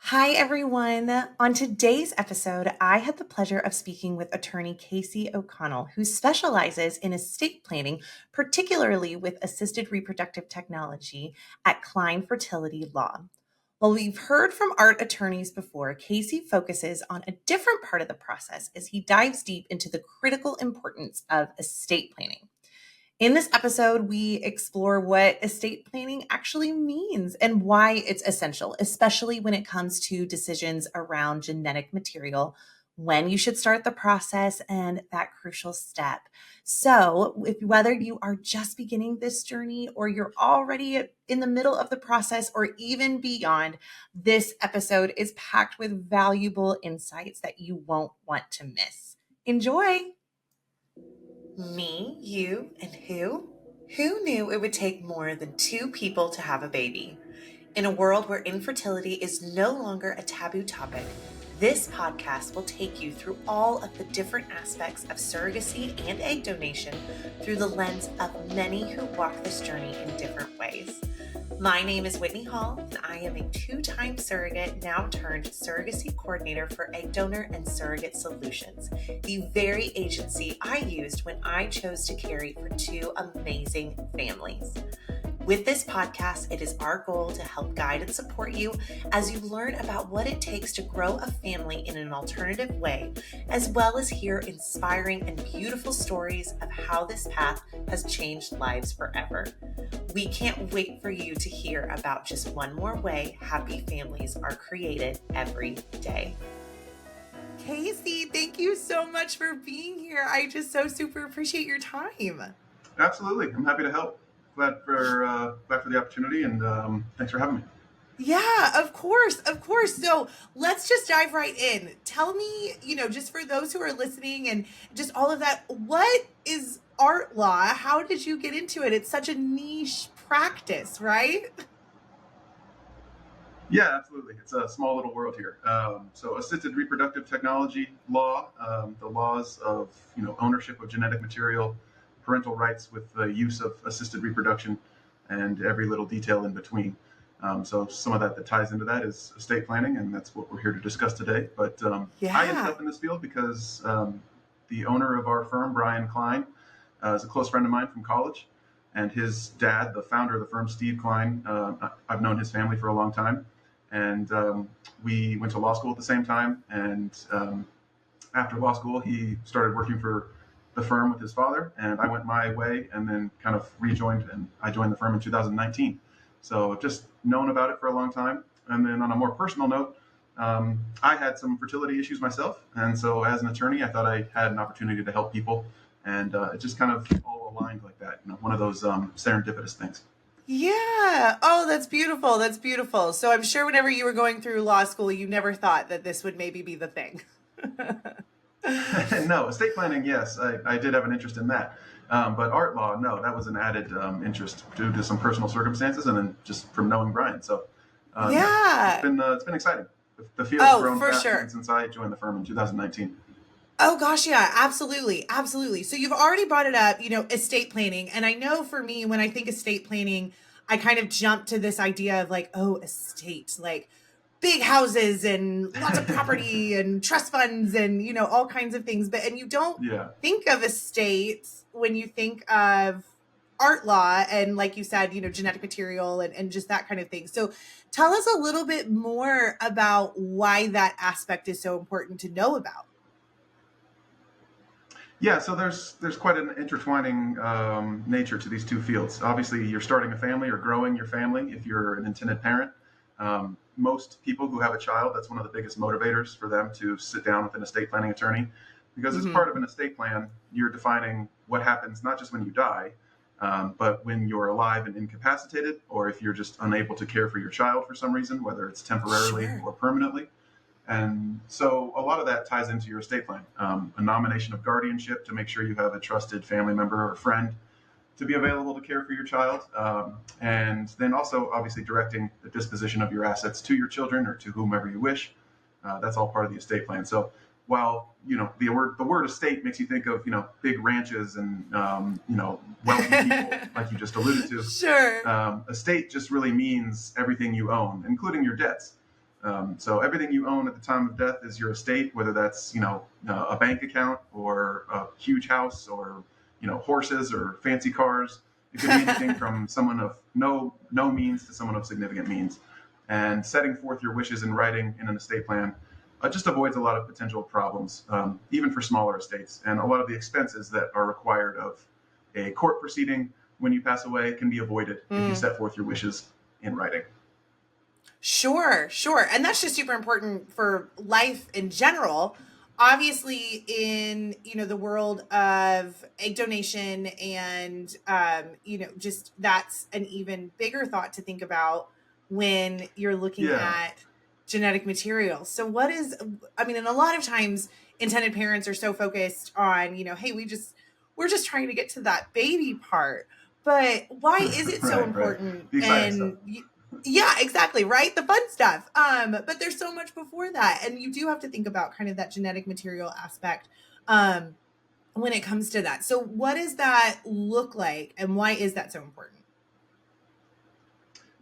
Hi, everyone. On today's episode, I had the pleasure of speaking with attorney Casey O'Connell, who specializes in estate planning, particularly with assisted reproductive technology at Klein Fertility Law. While we've heard from art attorneys before, Casey focuses on a different part of the process as he dives deep into the critical importance of estate planning. In this episode, we explore what estate planning actually means and why it's essential, especially when it comes to decisions around genetic material, when you should start the process, and that crucial step. So, whether you are just beginning this journey or you're already in the middle of the process or even beyond, this episode is packed with valuable insights that you won't want to miss. Enjoy! Me, you, and who? Who knew it would take more than two people to have a baby? In a world where infertility is no longer a taboo topic, this podcast will take you through all of the different aspects of surrogacy and egg donation through the lens of many who walk this journey in different ways. My name is Whitney Hall, and I am a two-time surrogate, now turned surrogacy coordinator for Egg Donor and Surrogate Solutions, the very agency I used when I chose to carry for two amazing families. With this podcast, it is our goal to help guide and support you as you learn about what it takes to grow a family in an alternative way, as well as hear inspiring and beautiful stories of how this path has changed lives forever. We can't wait for you to hear about just one more way happy families are created every day. Casey, thank you so much for being here. I just so super appreciate your time. Absolutely. I'm happy to help. Glad for the opportunity, and thanks for having me. Yeah, of course. So let's just dive right in. Tell me, just for those who are listening and just all of that, what is art law? How did you get into it? It's such a niche practice, right? Yeah, absolutely. It's a small little world here. So assisted reproductive technology law, the laws of ownership of genetic material, parental rights with the use of assisted reproduction, and every little detail in between. So some of that ties into that is estate planning, and that's what we're here to discuss today. But I ended up in this field because the owner of our firm, Brian Klein, is a close friend of mine from college. And his dad, the founder of the firm, Steve Klein, I've known his family for a long time. And we went to law school at the same time. And after law school, he started working for the firm with his father. And I went my way and then kind of rejoined. And I joined the firm in 2019. So I've just known about it for a long time. And then on a more personal note, I had some fertility issues myself. And so as an attorney, I thought I had an opportunity to help people. And it just kind of all aligned like that. One of those serendipitous things. Yeah. Oh, that's beautiful. That's beautiful. So I'm sure whenever you were going through law school, you never thought that this would maybe be the thing. No, estate planning, yes, I did have an interest in that. But art law, no, that was an added interest due to some personal circumstances and then just from knowing Brian. So yeah, it's been exciting. The field's grown for fast sure since I joined the firm in 2019. Oh gosh, yeah, absolutely. Absolutely. So you've already brought it up, estate planning. And I know for me, when I think estate planning, I kind of jump to this idea of like, oh, estate, like big houses and lots of property and trust funds and, all kinds of things. And you don't think of estates when you think of art law and, like you said, genetic material and just that kind of thing. So tell us a little bit more about why that aspect is so important to know about. Yeah, so there's quite an intertwining nature to these two fields. Obviously, you're starting a family or growing your family if you're an intended parent. Most people who have a child, that's one of the biggest motivators for them to sit down with an estate planning attorney, because as part of an estate plan, you're defining what happens not just when you die, but when you're alive and incapacitated, or if you're just unable to care for your child for some reason, whether it's temporarily or permanently. And so a lot of that ties into your estate plan, a nomination of guardianship to make sure you have a trusted family member or friend to be available to care for your child. And then also obviously directing the disposition of your assets to your children or to whomever you wish. That's all part of the estate plan. So while, the word estate makes you think of, big ranches and, wealthy people, like you just alluded to. Sure. Estate just really means everything you own, including your debts. So everything you own at the time of death is your estate, whether that's, a bank account or a huge house or, horses or fancy cars. It could be anything from someone of no means to someone of significant means. And setting forth your wishes in writing in an estate plan just avoids a lot of potential problems, even for smaller estates. And a lot of the expenses that are required of a court proceeding when you pass away can be avoided if you set forth your wishes in writing. Sure, sure. And that's just super important for life in general. Obviously, in the world of egg donation and just that's an even bigger thought to think about when you're looking Yeah. at genetic material. So and a lot of times intended parents are so focused on, hey, we're just trying to get to that baby part. But why is it so Right. important? The exciting stuff. Yeah, exactly. Right. The fun stuff. But there's so much before that. And you do have to think about kind of that genetic material aspect, when it comes to that. So what does that look like and why is that so important?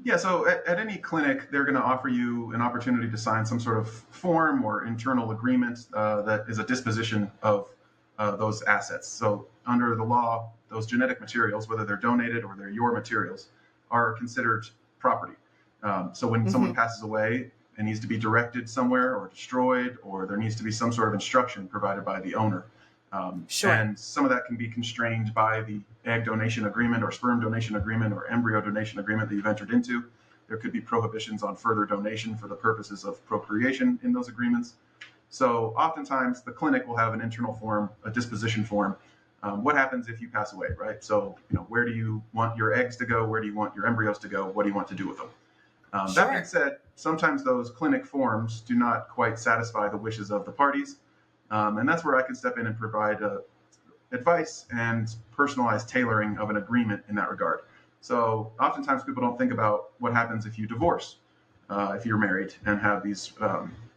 Yeah, so at any clinic, they're going to offer you an opportunity to sign some sort of form or internal agreement that is a disposition of those assets. So under the law, those genetic materials, whether they're donated or they're your materials, are considered property. So when someone passes away, it needs to be directed somewhere or destroyed, or there needs to be some sort of instruction provided by the owner. Sure. And some of that can be constrained by the egg donation agreement or sperm donation agreement or embryo donation agreement that you've entered into. There could be prohibitions on further donation for the purposes of procreation in those agreements. So oftentimes the clinic will have an internal form, a disposition form. What happens if you pass away, right? So, where do you want your eggs to go? Where do you want your embryos to go? What do you want to do with them? Sure. That being said, sometimes those clinic forms do not quite satisfy the wishes of the parties. And that's where I can step in and provide advice and personalized tailoring of an agreement in that regard. So oftentimes people don't think about what happens if you divorce, if you're married and have these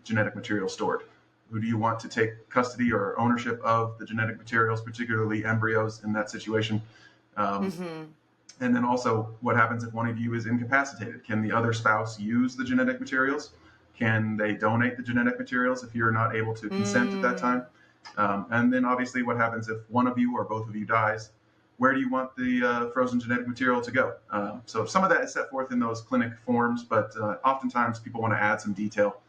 genetic materials stored. Who do you want to take custody or ownership of the genetic materials, particularly embryos in that situation? And then also, what happens if one of you is incapacitated? Can the other spouse use the genetic materials? Can they donate the genetic materials if you're not able to consent at that time? And then obviously what happens if one of you or both of you dies? Where do you want the frozen genetic material to go? So some of that is set forth in those clinic forms, but oftentimes people want to add some detail,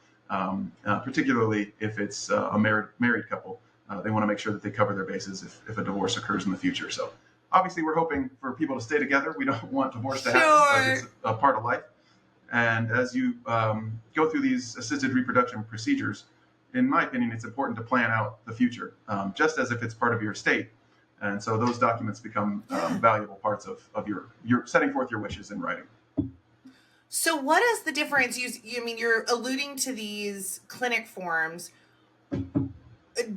particularly if it's a married couple. They want to make sure that they cover their bases if a divorce occurs in the future. So obviously we're hoping for people to stay together. We don't want divorce to happen, but it's a part of life. And as you go through these assisted reproduction procedures, in my opinion, it's important to plan out the future, just as if it's part of your estate. And so those documents become valuable parts of your setting forth your wishes in writing. So what is the difference? You're alluding to these clinic forms.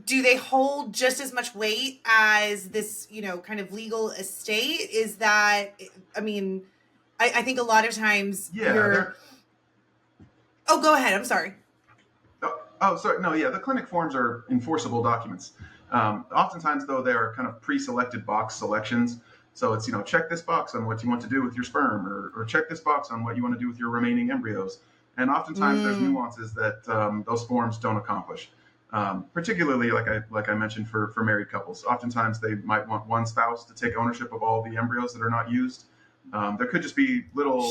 Do they hold just as much weight as this, kind of legal estate? Is that, I think a lot of times Oh, go ahead. I'm sorry. Sorry. No, yeah. The clinic forms are enforceable documents. Oftentimes, though, they are kind of pre-selected box selections. So it's, check this box on what you want to do with your sperm, or check this box on what you want to do with your remaining embryos. And oftentimes there's nuances that those forms don't accomplish. Particularly, like I mentioned, for married couples. Oftentimes they might want one spouse to take ownership of all the embryos that are not used. There could just be little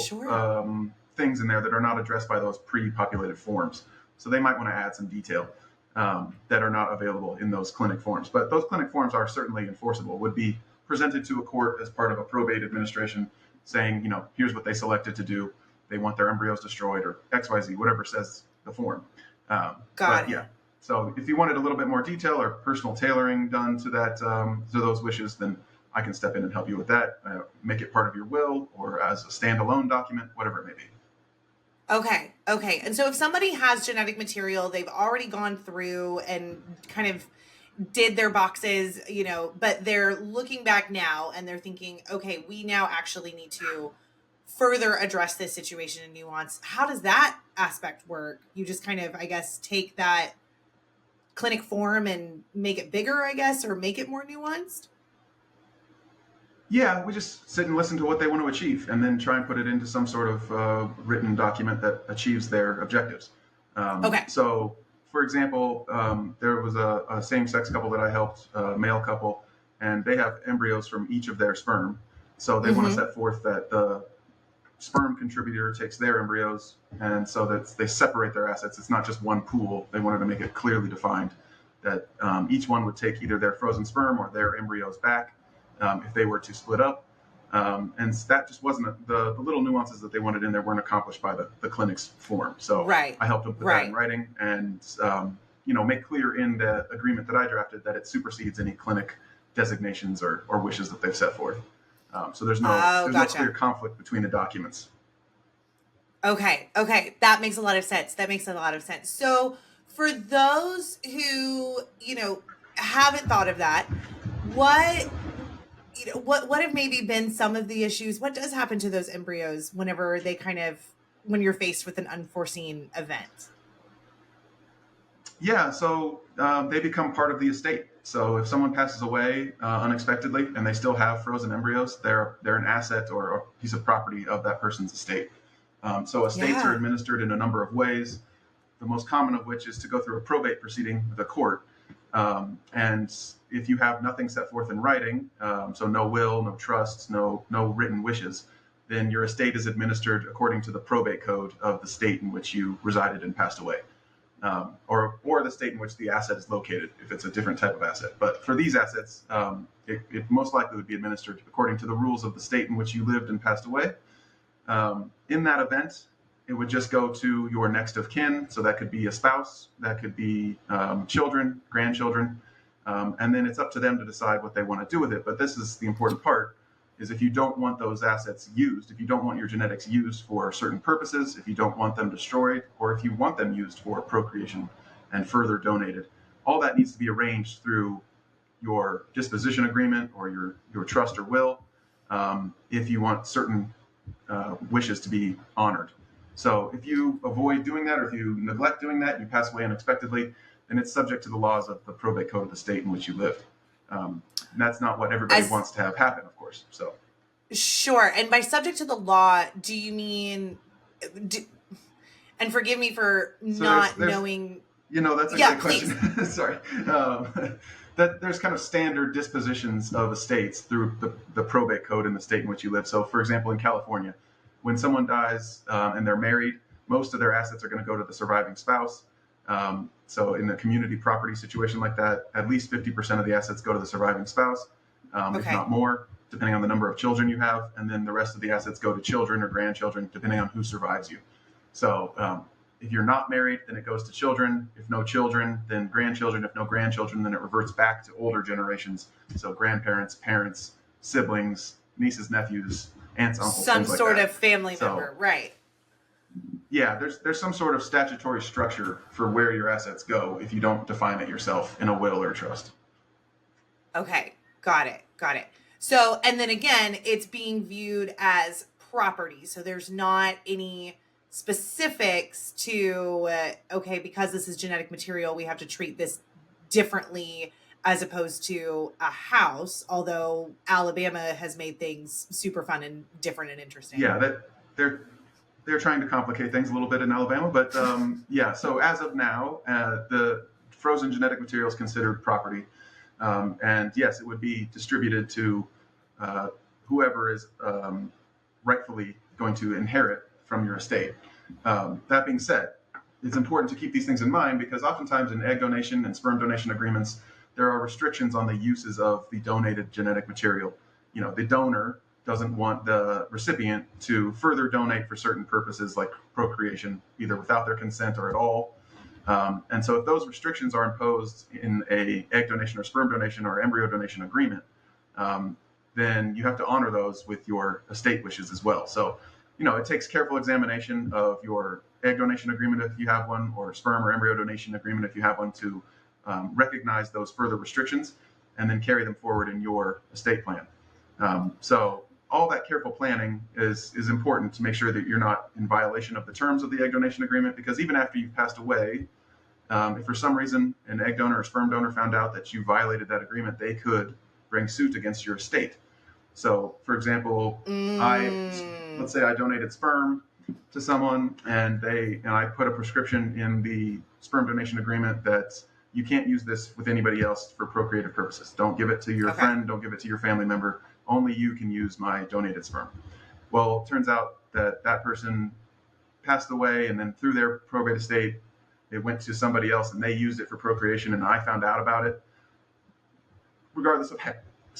things in there that are not addressed by those pre-populated forms. So they might want to add some detail that are not available in those clinic forms. But those clinic forms are certainly enforceable, would be presented to a court as part of a probate administration saying, here's what they selected to do. They want their embryos destroyed or XYZ, whatever says the form. Got it. Yeah. So if you wanted a little bit more detail or personal tailoring done to that, to those wishes, then I can step in and help you with that. Make it part of your will or as a standalone document, whatever it may be. Okay. And so if somebody has genetic material, they've already gone through and kind of did their boxes, but they're looking back now and they're thinking, okay, we now actually need to further address this situation in nuance. How does that aspect work? You just kind of, I guess, take that clinic form and make it bigger, I guess, or make it more nuanced? Yeah, we just sit and listen to what they want to achieve and then try and put it into some sort of written document that achieves their objectives. Okay. So, for example, there was a same-sex couple that I helped, a male couple, and they have embryos from each of their sperm. So they want to set forth that the sperm contributor takes their embryos, and so that they separate their assets. It's not just one pool. They wanted to make it clearly defined that each one would take either their frozen sperm or their embryos back if they were to split up. And that just wasn't the little nuances that they wanted in there weren't accomplished by the clinic's form. So Right. I helped them put that in writing and make clear in the agreement that I drafted that it supersedes any clinic designations or wishes that they've set forth. So there's no clear conflict between the documents. Okay. That makes a lot of sense. So for those who, haven't thought of that, what have maybe been some of the issues? What does happen to those embryos whenever when you're faced with an unforeseen event? Yeah, so they become part of the estate. So if someone passes away unexpectedly and they still have frozen embryos, they're an asset or a piece of property of that person's estate. So estates are administered in a number of ways, the most common of which is to go through a probate proceeding with a court. And if you have nothing set forth in writing, so no will, no trusts, no written wishes, then your estate is administered according to the probate code of the state in which you resided and passed away. Or the state in which the asset is located, if it's a different type of asset. But for these assets, it most likely would be administered according to the rules of the state in which you lived and passed away. In that event, it would just go to your next of kin. So that could be a spouse, that could be children, grandchildren, and then it's up to them to decide what they want to do with it. But this is the important part, is if you don't want those assets used, if you don't want your genetics used for certain purposes, if you don't want them destroyed, or if you want them used for procreation and further donated, all that needs to be arranged through your disposition agreement or your trust or will, if you want certain wishes to be honored. So if you avoid doing that, or if you neglect doing that, you pass away unexpectedly, then it's subject to the laws of the probate code of the state in which you lived. And that's not what everybody wants to have happen, of course. So, sure. And by subject to the law, do you mean? And forgive me for not knowing. That's a good question. Sorry. That there's kind of standard dispositions of estates through the probate code in the state in which you live. So, for example, in California, when someone dies and they're married, most of their assets are going to go to the surviving spouse. So in a community property situation like that, at least 50% of the assets go to the surviving spouse, if not more, depending on the number of children you have. And then the rest of the assets go to children or grandchildren, depending on who survives you. So if you're not married, then it goes to children. If no children, then grandchildren. If no grandchildren, then it reverts back to older generations. So grandparents, parents, siblings, nieces, nephews, aunts, uncles, some sort of family member, right? Yeah, there's some sort of statutory structure for where your assets go if you don't define it yourself in a will or trust. Okay, got it. So, and then again, it's being viewed as property. So there's not any specifics to, because this is genetic material, we have to treat this differently as opposed to a house, although Alabama has made things super fun and different and interesting. Yeah, they're trying to complicate things a little bit in Alabama, but so as of now, the frozen genetic material is considered property. And yes, it would be distributed to whoever is rightfully going to inherit from your estate. That being said, it's important to keep these things in mind because oftentimes in egg donation and sperm donation agreements, there are restrictions on the uses of the donated genetic material. The donor doesn't want the recipient to further donate for certain purposes like procreation, either without their consent or at all. And so if those restrictions are imposed in a egg donation or sperm donation or embryo donation agreement, then you have to honor those with your estate wishes as well. So, it takes careful examination of your egg donation agreement if you have one, or sperm or embryo donation agreement if you have one, to recognize those further restrictions and then carry them forward in your estate plan. So all that careful planning is important to make sure that you're not in violation of the terms of the egg donation agreement, because even after you've passed away, if for some reason an egg donor or sperm donor found out that you violated that agreement, they could bring suit against your estate. So, for example, let's say I donated sperm to someone, and I put a prescription in the sperm donation agreement that you can't use this with anybody else for procreative purposes. Don't give it to your Okay. friend. Don't give it to your family member. Only you can use my donated sperm. Well, it turns out that that person passed away, and then through their probate estate, it went to somebody else, and they used it for procreation, and I found out about it. Regardless of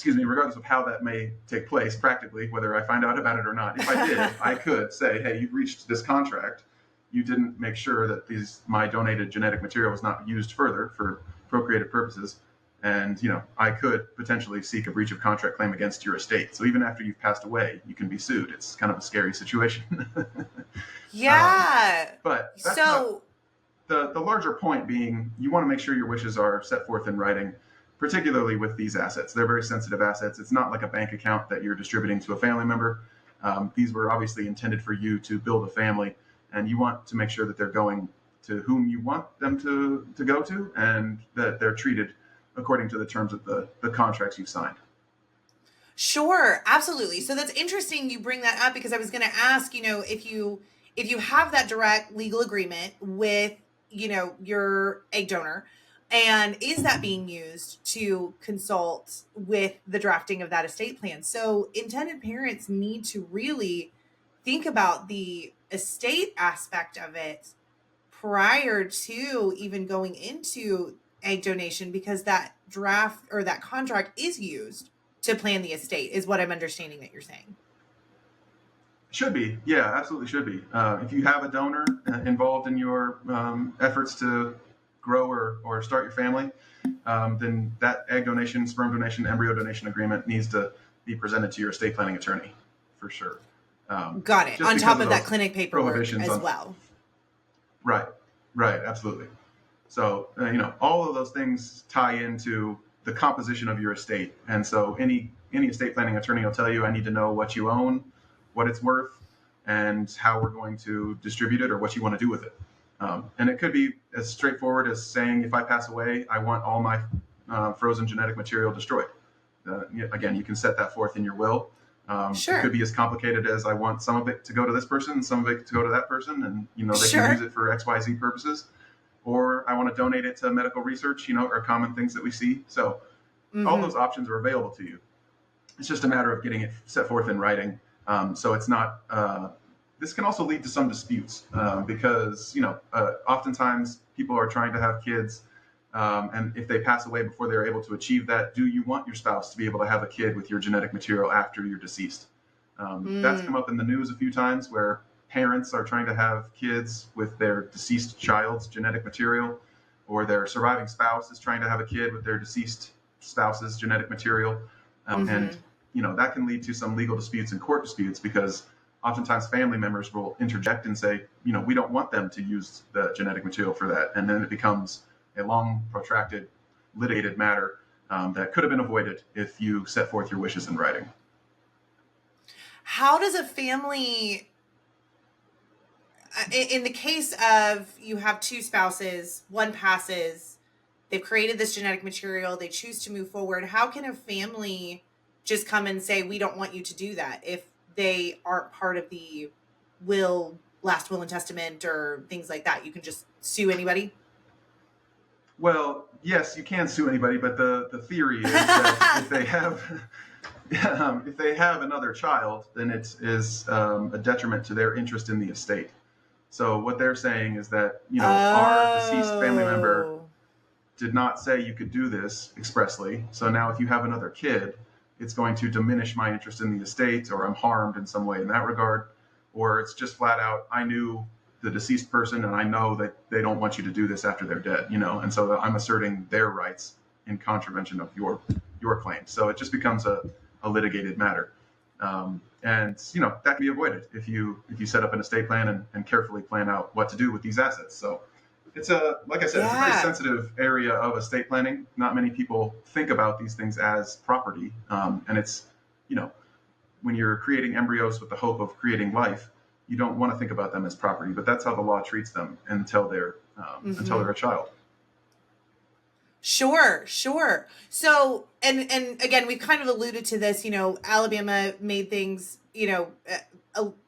regardless of how that may take place practically, whether I find out about it or not, if I did, I could say, hey, you've reached this contract. You didn't make sure that my donated genetic material was not used further for procreative purposes. And, I could potentially seek a breach of contract claim against your estate. So even after you've passed away, you can be sued. It's kind of a scary situation. Yeah. But that's So, the larger point being, you want to make sure your wishes are set forth in writing, particularly with these assets. They're very sensitive assets. It's not like a bank account that you're distributing to a family member. These were obviously intended for you to build a family, and you want to make sure that they're going to whom you want them to go to, and that they're treated according to the terms of the contracts you've signed. sure, absolutely. So that's interesting you bring that up, because I was going to ask, if you have that direct legal agreement with, your egg donor, and is that being used to consult with the drafting of that estate plan? So intended parents need to really think about the estate aspect of it prior to even going into egg donation, because that draft or that contract is used to plan the estate, is what I'm understanding that you're saying. Should be. Yeah, absolutely should be. If you have a donor involved in your efforts to grow or start your family, then that egg donation, sperm donation, embryo donation agreement needs to be presented to your estate planning attorney for sure. Got it. On top of that clinic paperwork as well. Right, absolutely. So, all of those things tie into the composition of your estate. And so any estate planning attorney will tell you, I need to know what you own, what it's worth, and how we're going to distribute it, or what you want to do with it. And it could be as straightforward as saying, if I pass away, I want all my frozen genetic material destroyed. Again, you can set that forth in your will. Sure. It could be as complicated as, I want some of it to go to this person, some of it to go to that person, and they Sure. can use it for XYZ purposes. Or I want to donate it to medical research, are common things that we see. So all those options are available to you. It's just a matter of getting it set forth in writing. So it's not, this can also lead to some disputes because, oftentimes people are trying to have kids. And if they pass away before they're able to achieve that, do you want your spouse to be able to have a kid with your genetic material after you're deceased? That's come up in the news a few times, where parents are trying to have kids with their deceased child's genetic material, or their surviving spouse is trying to have a kid with their deceased spouse's genetic material. And, that can lead to some legal disputes and court disputes, because oftentimes family members will interject and say, we don't want them to use the genetic material for that. And then it becomes a long, protracted, litigated matter that could have been avoided if you set forth your wishes in writing. How does a family, in the case of you have two spouses, one passes, they've created this genetic material, they choose to move forward, how can a family just come and say, we don't want you to do that, if they aren't part of the last will and testament or things like that? You can just sue anybody? Well, yes, you can sue anybody, but the theory is that if they have another child, then it is a detriment to their interest in the estate. So what they're saying is that, our deceased family member did not say you could do this expressly. So now if you have another kid, it's going to diminish my interest in the estate, or I'm harmed in some way in that regard. Or it's just flat out, I knew the deceased person, and I know that they don't want you to do this after they're dead, and so I'm asserting their rights in contravention of your claim. So it just becomes a litigated matter. And that can be avoided if you set up an estate plan and carefully plan out what to do with these assets. So it's like I said, It's a very sensitive area of estate planning. Not many people think about these things as property. And it's, when you're creating embryos with the hope of creating life, you don't want to think about them as property, but that's how the law treats them until they're a child. Sure, sure. So, and again, we've kind of alluded to this. Alabama made things,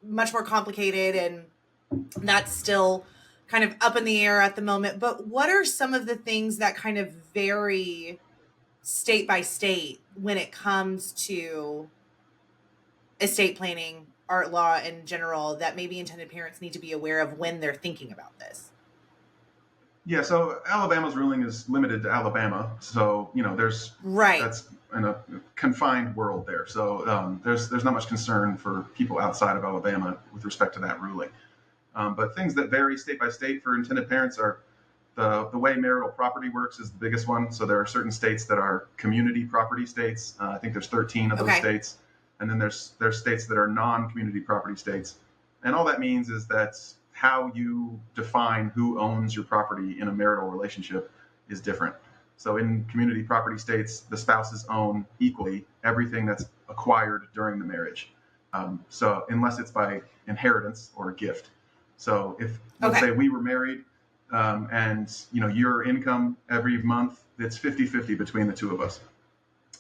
much more complicated, and that's still kind of up in the air at the moment. But what are some of the things that kind of vary state by state when it comes to estate planning, art law in general, that maybe intended parents need to be aware of when they're thinking about this? Yeah, so Alabama's ruling is limited to Alabama, so Right. that's in a confined world there. So there's not much concern for people outside of Alabama with respect to that ruling. But things that vary state by state for intended parents are the way marital property works is the biggest one. So there are certain states that are community property states. I think there's 13 of those Okay. states, and then there's states that are non-community property states. And all that means is that how you define who owns your property in a marital relationship is different. So in community property states, the spouses own equally everything that's acquired during the marriage. So unless it's by inheritance or a gift. So if let's Okay. say we were married, and your income every month, it's 50-50 between the two of us.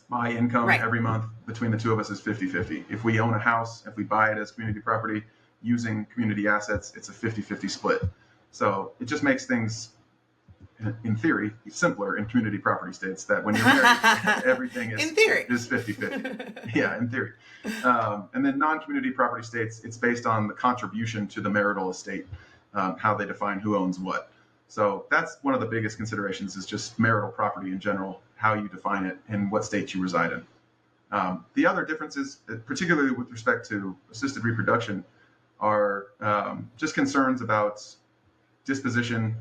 My income Right. every month between the two of us is 50-50. If we own a house, if we buy it as community property using community assets, it's a 50-50 split. So it just makes things, in theory, simpler in community property states that when you're married, everything is In theory. 50-50. Yeah, in theory. And then non-community property states, it's based on the contribution to the marital estate, how they define who owns what. So that's one of the biggest considerations is just marital property in general, how you define it and what state you reside in. The other differences, particularly with respect to assisted reproduction, are just concerns about disposition,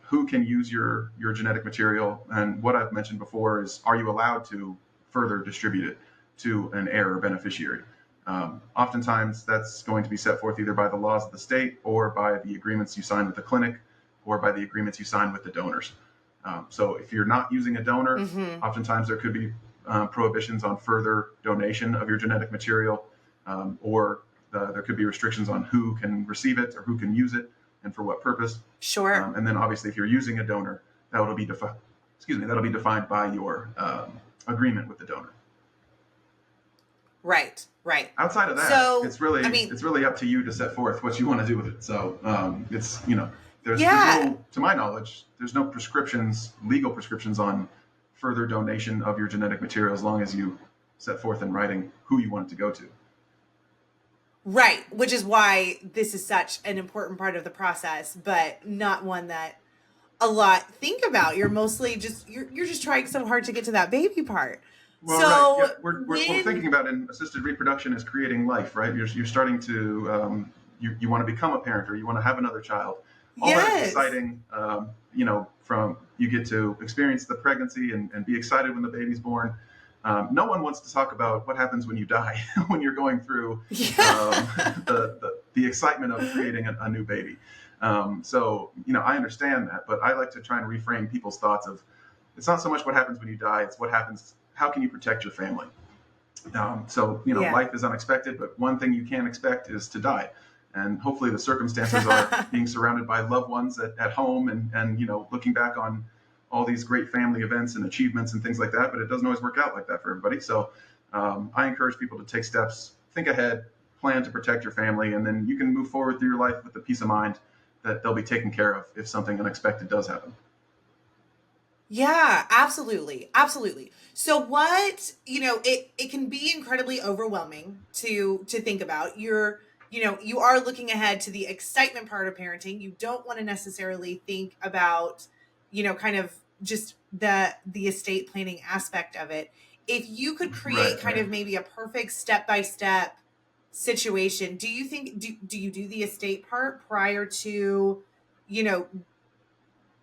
who can use your genetic material, and what I've mentioned before is, are you allowed to further distribute it to an heir or beneficiary? Oftentimes, that's going to be set forth either by the laws of the state or by the agreements you sign with the clinic or by the agreements you sign with the donors. So if you're not using a donor, oftentimes there could be prohibitions on further donation of your genetic material, or there could be restrictions on who can receive it or who can use it and for what purpose. Sure. And then obviously if you're using a donor, that'll be defined by your agreement with the donor. Right. Right. Outside of that, So, it's really I mean, it's really up to you to set forth what you want to do with it. So it's there's yeah. no, to my knowledge, there's no legal prescriptions on further donation of your genetic material as long as you set forth in writing who you want it to go to. Right, which is why this is such an important part of the process, but not one that a lot think about. You're mostly just you're just trying so hard to get to that baby part. Well, So right. Yeah, what we're thinking about in assisted reproduction is creating life, right? You're starting to you want to become a parent or you want to have another child. All that's exciting. From you get to experience the pregnancy and be excited when the baby's born. No one wants to talk about what happens when you die when you're going through the excitement of creating a new baby. So I understand that, but I like to try and reframe people's thoughts of it's not so much what happens when you die; it's what happens. How can you protect your family? Life is unexpected, but one thing you can expect is to die. And hopefully the circumstances are being surrounded by loved ones at home and looking back on all these great family events and achievements and things like that, but it doesn't always work out like that for everybody. So I encourage people to take steps, think ahead, plan to protect your family, and then you can move forward through your life with the peace of mind that they'll be taken care of if something unexpected does happen. Yeah, absolutely. Absolutely. So what, it can be incredibly overwhelming to think about. You are looking ahead to the excitement part of parenting. You don't want to necessarily think about, kind of just the estate planning aspect of it. If you could create kind of maybe a perfect step-by-step situation, do you think do you do the estate part prior to,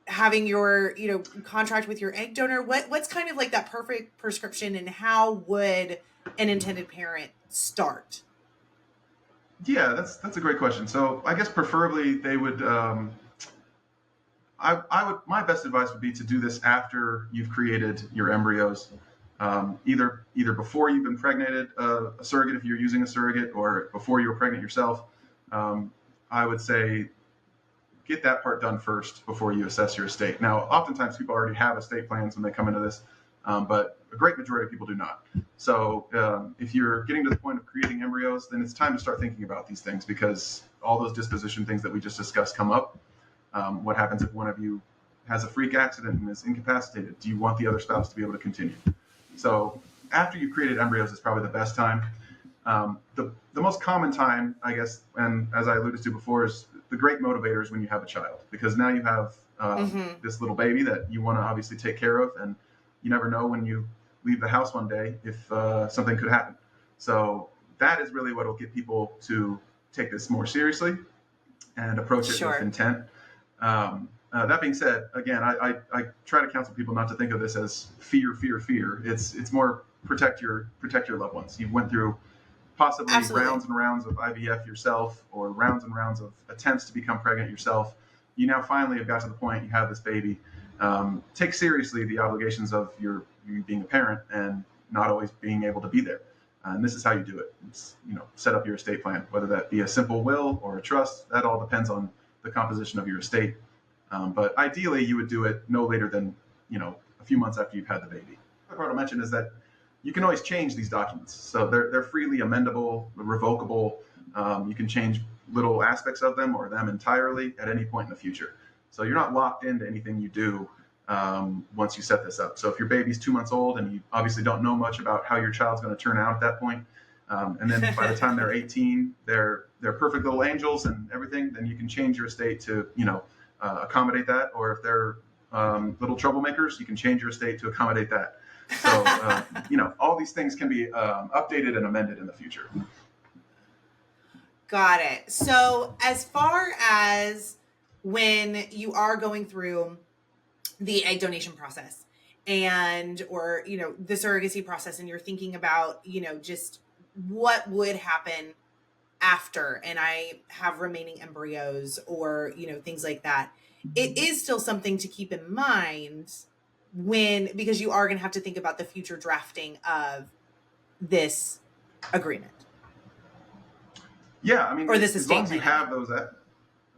having your contract with your egg donor? What's kind of like that perfect prescription, and how would an intended parent start? Yeah, that's a great question. So I guess preferably they would. I would. My best advice would be to do this after you've created your embryos, either before you've impregnated a surrogate if you're using a surrogate, or before you were pregnant yourself. I would say get that part done first before you assess your estate. Now, oftentimes people already have estate plans when they come into this, but a great majority of people do not. So if you're getting to the point of creating embryos, then it's time to start thinking about these things, because all those disposition things that we just discussed come up. What happens if one of you has a freak accident and is incapacitated? Do you want the other spouse to be able to continue? So after you've created embryos is probably the best time. The most common time, I guess, and as I alluded to before, is the great motivator is when you have a child, because now you have this little baby that you want to obviously take care of, and you never know when you leave the house one day if something could happen. So that is really what will get people to take this more seriously and approach it with intent. That being said, again, I try to counsel people not to think of this as fear. It's more protect your loved ones. You went through possibly rounds and rounds of IVF yourself, or rounds and rounds of attempts to become pregnant yourself. You now finally have got to the point you have this baby. Take seriously the obligations of you being a parent and not always being able to be there. And this is how you do it. It's, set up your estate plan, whether that be a simple will or a trust. That all depends on the composition of your estate. But ideally, you would do it no later than a few months after you've had the baby. The part I'll mention is that you can always change these documents. So they're freely amendable, revocable. You can change little aspects of them or them entirely at any point in the future. So you're not locked into anything you do once you set this up. So if your baby's 2 months old and you obviously don't know much about how your child's going to turn out at that point, and then by the time they're 18, they're perfect little angels and everything, then you can change your estate to accommodate that. Or if they're little troublemakers, you can change your estate to accommodate that. So, all these things can be updated and amended in the future. Got it. So as far as when you are going through the egg donation process or the surrogacy process, and you're thinking about, just what would happen after, and I have remaining embryos or, things like that, it is still something to keep in mind because you are going to have to think about the future drafting of this agreement. Yeah, I mean, or this as long as you have those,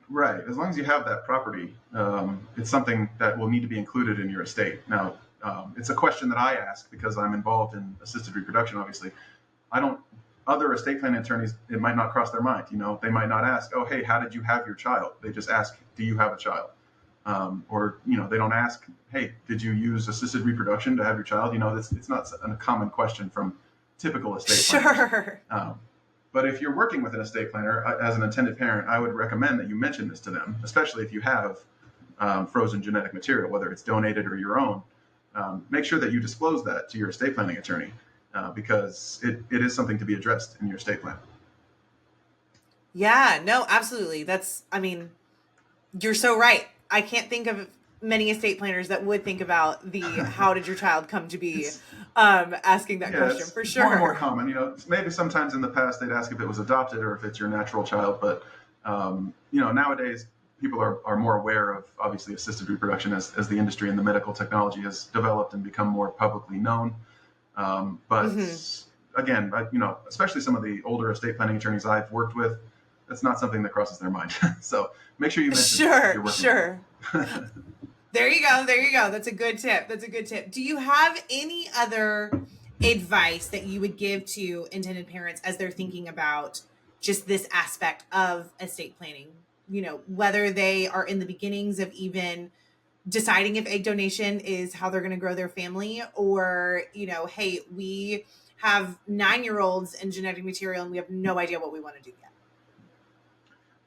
right? As long as you have that property, it's something that will need to be included in your estate. Now, it's a question that I ask because I'm involved in assisted reproduction. Obviously, other estate planning attorneys, it might not cross their mind. They might not ask, "Oh, hey, how did you have your child?" They just ask, "Do you have a child?" Or they don't ask, "Hey, did you use assisted reproduction to have your child?" It's not a common question from typical estate planners. Sure. But if you're working with an estate planner as an intended parent, I would recommend that you mention this to them, especially if you have frozen genetic material, whether it's donated or your own. Make sure that you disclose that to your estate planning attorney, because it is something to be addressed in your estate plan. Yeah, no, absolutely. You're so right. I can't think of many estate planners that would think about the how did your child come to be asking that question, for sure. More and more common. Maybe sometimes in the past they'd ask if it was adopted or if it's your natural child, but nowadays people are more aware of obviously assisted reproduction as the industry and the medical technology has developed and become more publicly known. But again, especially some of the older estate planning attorneys I've worked with, that's not something that crosses their mind. So make sure you mention Sure. There you go. That's a good tip. Do you have any other advice that you would give to intended parents as they're thinking about just this aspect of estate planning? Whether they are in the beginnings of even deciding if egg donation is how they're going to grow their family, or, hey, we have 9-year-olds and genetic material and we have no idea what we want to do yet.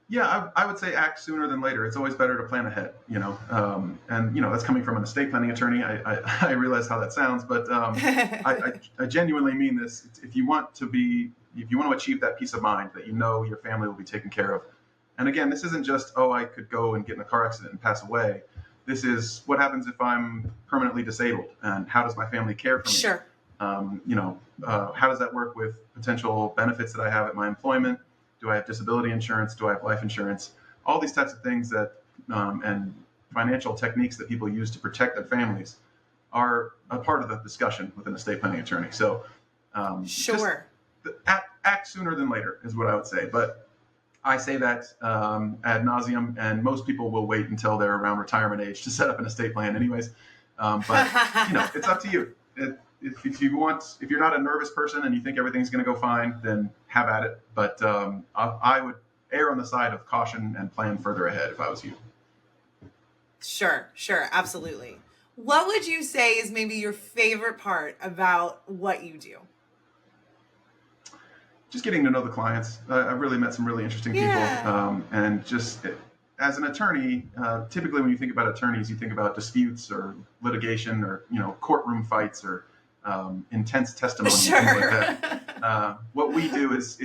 Yeah, I would say act sooner than later. It's always better to plan ahead, and that's coming from an estate planning attorney. I realize how that sounds, but I genuinely mean this. If you want to achieve that peace of mind that your family will be taken care of. And again, this isn't just, I could go and get in a car accident and pass away. This is what happens if I'm permanently disabled, and how does my family care for me? Sure. How does that work with potential benefits that I have at my employment? Do I have disability insurance? Do I have life insurance? All these types of things that and financial techniques that people use to protect their families are a part of the discussion with an estate planning attorney. So sure. Act sooner than later is what I would say. But I say that ad nauseum, and most people will wait until they're around retirement age to set up an estate plan anyways. But it's up to you. If you're not a nervous person and you think everything's going to go fine, then have at it. But I would err on the side of caution and plan further ahead if I was you. Sure, absolutely. What would you say is maybe your favorite part about what you do? Just getting to know the clients. I've really met some really interesting people. And just as an attorney, typically when you think about attorneys, you think about disputes or litigation or, courtroom fights or intense testimony, sure. Things like that. What we do is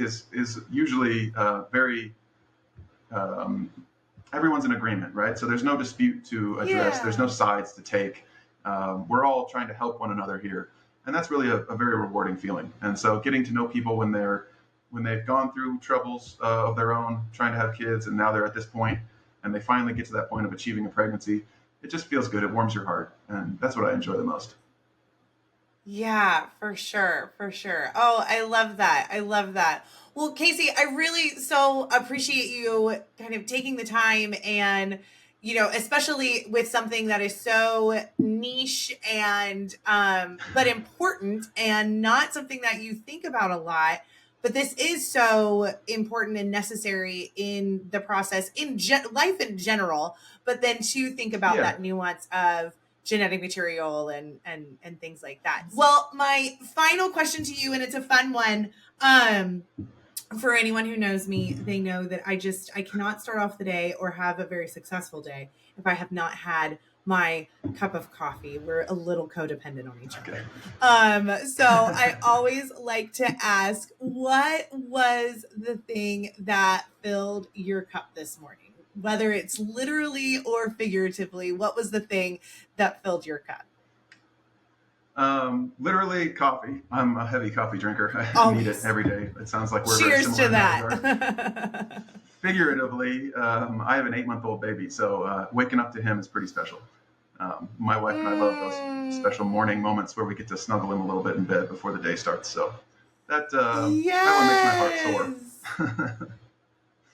usually very, everyone's in agreement, right? So there's no dispute to address. There's no sides to take. We're all trying to help one another here. And that's really a very rewarding feeling. And so getting to know people when they've gone through troubles of their own, trying to have kids, and now they're at this point, and they finally get to that point of achieving a pregnancy, it just feels good. It warms your heart. And that's what I enjoy the most. Yeah, for sure. Oh, I love that. Well, Casey, I really so appreciate you kind of taking the time and, especially with something that is so niche and, but important and not something that you think about a lot. But this is so important and necessary in the process, in life in general, but then to think about that nuance of genetic material and things like that. Well, my final question to you, and it's a fun one. For anyone who knows me, they know that I cannot start off the day or have a very successful day if I have not had my cup of coffee. We're a little codependent on each other. So I always like to ask, what was the thing that filled your cup this morning? Whether it's literally or figuratively, what was the thing that filled your cup? Literally coffee. I'm a heavy coffee drinker. I need it every day. It sounds like we're very similar to that. Figuratively, I have an 8-month-old baby, so waking up to him is pretty special. My wife and I love those special morning moments where we get to snuggle him a little bit in bed before the day starts. So that one makes my heart soar.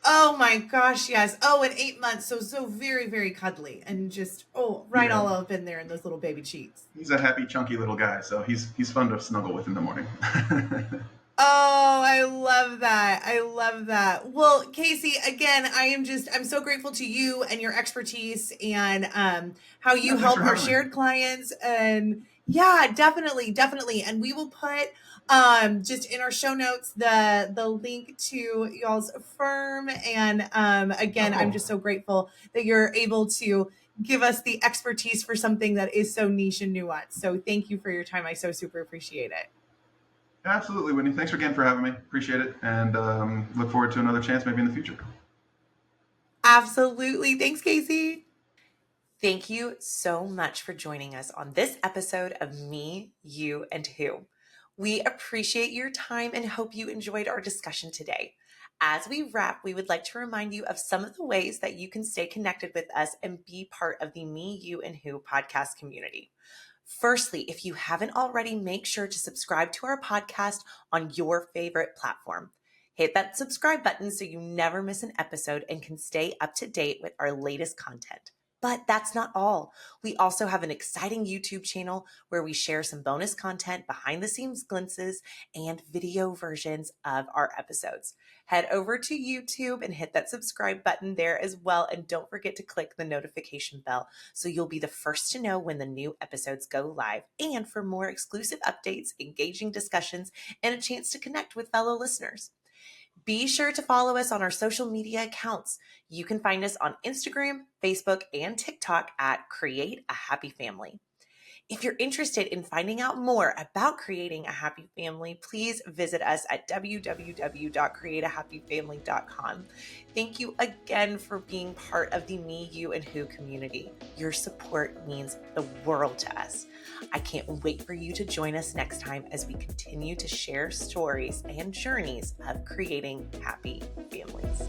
Oh my gosh, yes. Oh, and 8 months, so very, very cuddly and just all up in there in those little baby cheeks. He's a happy, chunky little guy, so he's fun to snuggle with in the morning. Oh, I love that. Well, Casey, again, I'm so grateful to you and your expertise and how you help our shared clients. And yeah, definitely. And we will put just in our show notes the link to y'all's firm. And again, I'm just so grateful that you're able to give us the expertise for something that is so niche and nuanced. So thank you for your time. I so super appreciate it. Absolutely, Whitney. Thanks again for having me. Appreciate it. And look forward to another chance maybe in the future. Absolutely. Thanks, Casey. Thank you so much for joining us on this episode of Me, You, and Who. We appreciate your time and hope you enjoyed our discussion today. As we wrap, we would like to remind you of some of the ways that you can stay connected with us and be part of the Me, You, and Who podcast community. Firstly, if you haven't already, make sure to subscribe to our podcast on your favorite platform. Hit that subscribe button so you never miss an episode and can stay up to date with our latest content. But that's not all. We also have an exciting YouTube channel where we share some bonus content, behind the scenes glimpses, and video versions of our episodes. Head over to YouTube and hit that subscribe button there as well. And don't forget to click the notification bell so you'll be the first to know when the new episodes go live. And for more exclusive updates, engaging discussions, and a chance to connect with fellow listeners. Be sure to follow us on our social media accounts. You can find us on Instagram, Facebook, and TikTok at Create a Happy Family. If you're interested in finding out more about creating a happy family, please visit us at www.createahappyfamily.com. Thank you again for being part of the Me, You, and Who community. Your support means the world to us. I can't wait for you to join us next time as we continue to share stories and journeys of creating happy families.